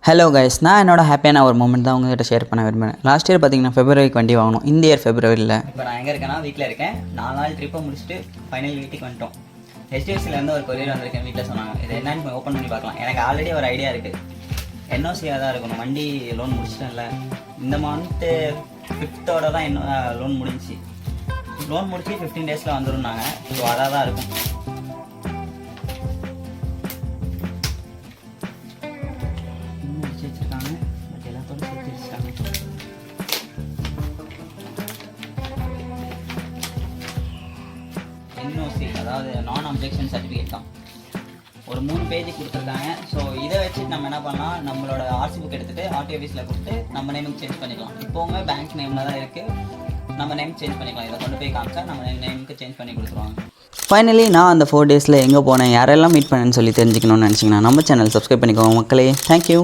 Hello guys, நான் என்னோட ஹாப்பியான ஒரு மூமெண்ட் தான் உங்ககிட்ட ஷேர் பண்ண விரும்புகிறேன். லாஸ்ட் இயர் பார்த்தீங்கன்னா ஃபெப்ரவரிக்கு வண்டி வாங்கணும். இந்த இயர் ஃபெப்ரவரியில் இப்போ நான் எங்கே இருக்கேன்னா வீட்டில் இருக்கேன். 4 நாள் ட்ரிப்பை முடிச்சுட்டு ஃபைனல் வீட்டுக்கு வந்துட்டோம். HDFCலேருந்து ஒரு கொரியர் வந்திருக்கேன். வீட்டில் சொன்னாங்க இது என்னன்னு ஓப்பன் பண்ணி பார்க்கலாம். எனக்கு ஆல்ரெடி ஒரு ஐடியா இருக்குது. NOCயாக தான் இருக்கணும். வண்டி லோன் முடிச்சிட்டேன்ல, இந்த மந்த்து 5th தான் இன்னும் லோன் முடிஞ்சிச்சு. லோன் முடிச்சு 15 days வந்துடும்னாங்க. ஸோ அதாக தான் இருக்கும். வச்சுருக்காங்க, பட் எல்லாத்தோட சேர்த்து வச்சுட்டாங்க. NOC அதாவது நான் அப்ஜெக்ஷன் சர்டிஃபிகேட் தான். ஒரு 3 பேஜ் கொடுத்துருக்காங்க. ஸோ இதை வச்சு நம்ம என்ன பண்ணலாம், நம்மளோட RC புக் எடுத்துகிட்டு RTO ஆஃபீஸில் கொடுத்து நம்ம நேமுக்கு சேஞ்ச் பண்ணிக்கலாம். இப்போவுமே பேங்க் நேமில் தான் இருக்குது. நம்ம நேம் சேஞ்ச் பண்ணிக்கலாம். இதை கொண்டு போய் காமிச்சா நம்ம நேமுக்கு சேஞ்ச் பண்ணி கொடுத்துருவாங்க. ஃபைனலி நான் அந்த 4 days எங்கே போனேன், யாரெல்லாம் மீட் பண்ணேன்னு சொல்லி தெரிஞ்சுக்கணும்னு நினச்சிங்கன்னா நம்ம சேனல் சப்ஸ்கிரைப் பண்ணிக்கோங்க மக்களே. தேங்க்யூ.